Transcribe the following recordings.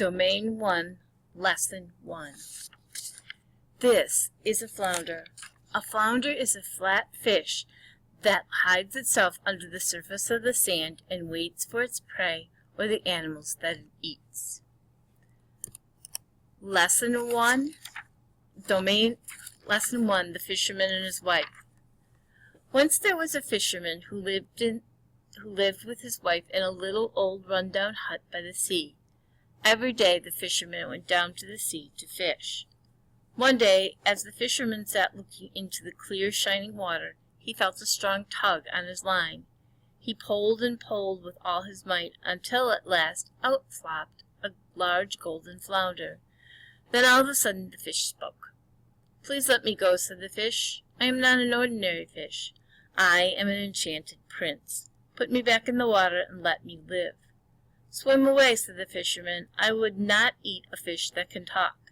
Domain 1, Lesson 1. This is a flounder. A flounder is a flat fish that hides itself under the surface of the sand and waits for its prey or the animals that it eats. Lesson 1, Lesson 1, The Fisherman and His Wife. Once there was a fisherman who lived with his wife in a little old run-down hut by the sea. Every day the fisherman went down to the sea to fish. One day, as the fisherman sat looking into the clear, shining water, he felt a strong tug on his line. He pulled and pulled with all his might until at last out flopped a large golden flounder. Then all of a sudden the fish spoke. "Please let me go," said the fish. "I am not an ordinary fish. I am an enchanted prince. Put me back in the water and let me live." "Swim away," said the fisherman. "I would not eat a fish that can talk."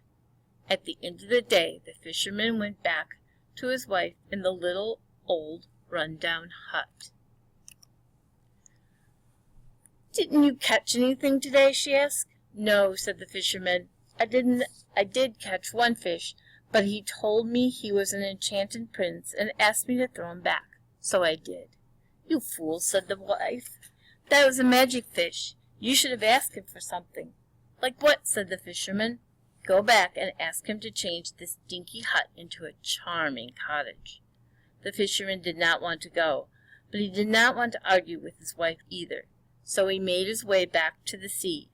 At the end of the day, the fisherman went back to his wife in the little old run-down hut. "Didn't you catch anything today?" she asked. "No," said the fisherman. I did catch one fish, but he told me he was an enchanted prince and asked me to throw him back. So I did." "You fool," said the wife. "That was a magic fish. You should have asked him for something." "Like what?" said the fisherman. "Go back and ask him to change this dinky hut into a charming cottage." The fisherman did not want to go, but he did not want to argue with his wife either, so he made his way back to the sea.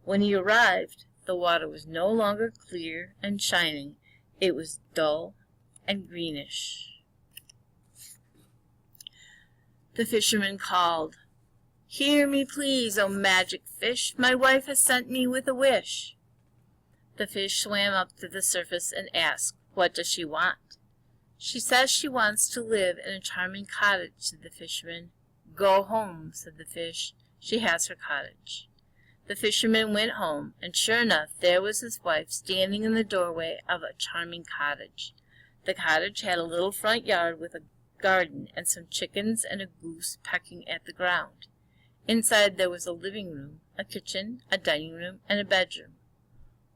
When he arrived, the water was no longer clear and shining. It was dull and greenish. The fisherman called, "Hear me, please, O magic fish. My wife has sent me with a wish." The fish swam up to the surface and asked, "What does she want?" "She says she wants to live in a charming cottage," said the fisherman. "Go home," said the fish. "She has her cottage." The fisherman went home, and sure enough, there was his wife standing in the doorway of a charming cottage. The cottage had a little front yard with a garden and some chickens and a goose pecking at the ground. Inside there was a living room, a kitchen, a dining room, and a bedroom.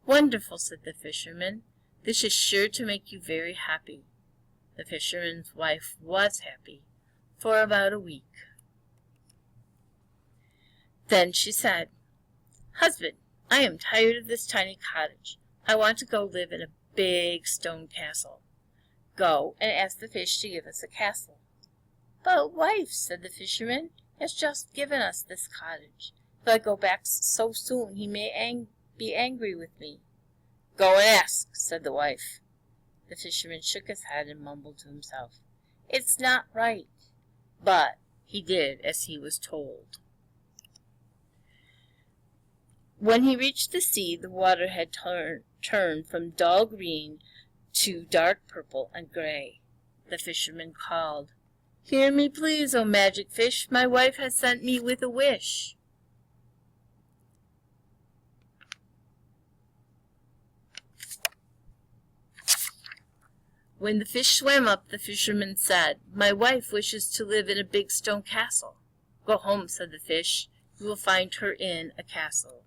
"Wonderful," said the fisherman. "This is sure to make you very happy." The fisherman's wife was happy for about a week. Then she said, "Husband, I am tired of this tiny cottage. I want to go live in a big stone castle." "Go and ask the fish to give us a castle." "But, wife," said the fisherman, "has just given us this cottage. If I go back so soon, he may be angry with me." "Go and ask," said the wife. The fisherman shook his head and mumbled to himself, "It's not right." But he did as he was told. When he reached the sea, the water had turned from dull green to dark purple and gray. The fisherman called, "Hear me, please, O magic fish. My wife has sent me with a wish." When the fish swam up, the fisherman said, "My wife wishes to live in a big stone castle." "Go home," said the fish. "You will find her in a castle."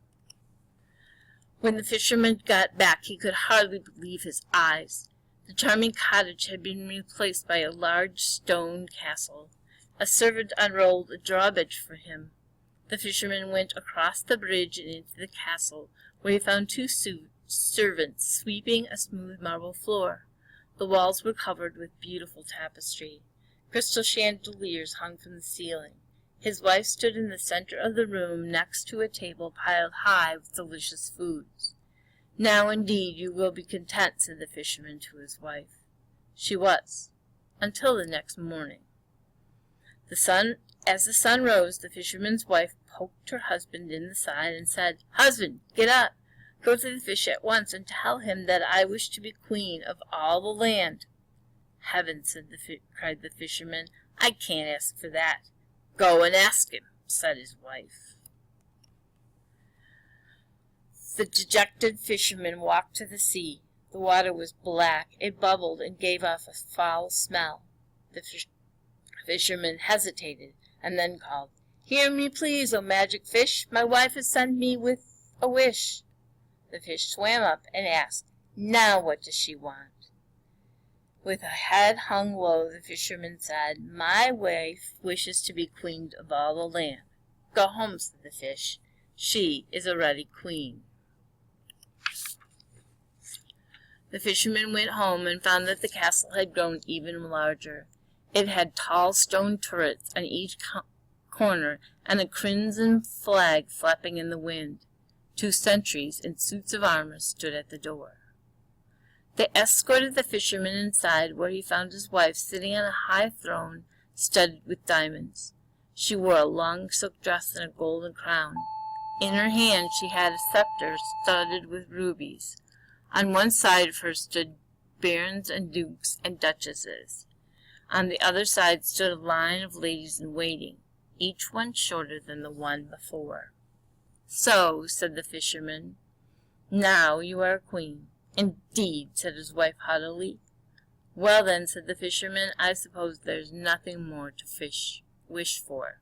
When the fisherman got back, he could hardly believe his eyes. The charming cottage had been replaced by a large stone castle. A servant unrolled a drawbridge for him. The fisherman went across the bridge and into the castle, where he found two servants sweeping a smooth marble floor. The walls were covered with beautiful tapestry. Crystal chandeliers hung from the ceiling. His wife stood in the center of the room next to a table piled high with delicious foods. "Now indeed you will be content," said the fisherman to his wife. She was, until the next morning. As the sun rose, the fisherman's wife poked her husband in the side and said, "Husband, get up. Go to the fish at once and tell him that I wish to be queen of all the land." "Heavens," cried the fisherman, "I can't ask for that." "Go and ask him," said his wife. The dejected fisherman walked to the sea. The water was black. It bubbled and gave off a foul smell. The fisherman hesitated and then called, "Hear me, please, O magic fish. My wife has sent me with a wish." The fish swam up and asked, "Now what does she want?" With her head hung low, the fisherman said, "My wife wishes to be queen of all the land." "Go home," said the fish. "She is already queen." The fisherman went home and found that the castle had grown even larger. It had tall stone turrets on each corner and a crimson flag flapping in the wind. 2 sentries in suits of armor stood at the door. They escorted the fisherman inside, where he found his wife sitting on a high throne studded with diamonds. She wore a long silk dress and a golden crown. In her hand she had a scepter studded with rubies. On one side of her stood barons and dukes and duchesses. On the other side stood a line of ladies in waiting, each one shorter than the one before. "So," said the fisherman, "now you are a queen." "Indeed," said his wife haughtily. "Well then," said the fisherman, "I suppose there's nothing more to wish for."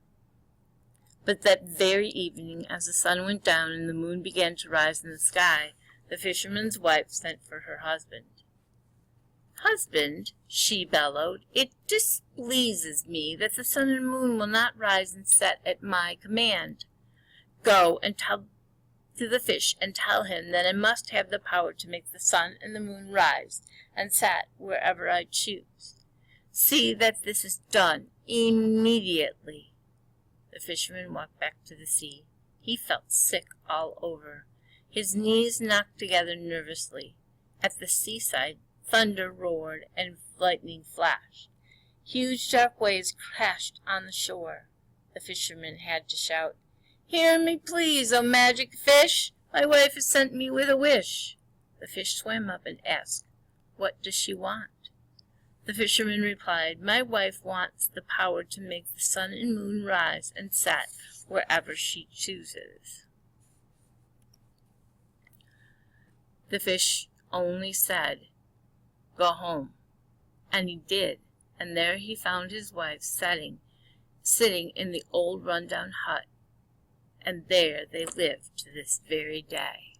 But that very evening, as the sun went down and the moon began to rise in the sky, the fisherman's wife sent for her husband. "Husband," she bellowed, "it displeases me that the sun and moon will not rise and set at my command. Go and tell to the fish and tell him that I must have the power to make the sun and the moon rise and set wherever I choose. See that this is done immediately." The fisherman walked back to the sea. He felt sick all over. His knees knocked together nervously. At the seaside, thunder roared and lightning flashed. Huge dark waves crashed on the shore. The fisherman had to shout, "Hear me, please, O magic fish! My wife has sent me with a wish." The fish swam up and asked, "What does she want?" The fisherman replied, "My wife wants the power to make the sun and moon rise and set wherever she chooses." The fish only said, "Go home." And he did, and there he found his wife sitting in the old run-down hut, and there they live to this very day.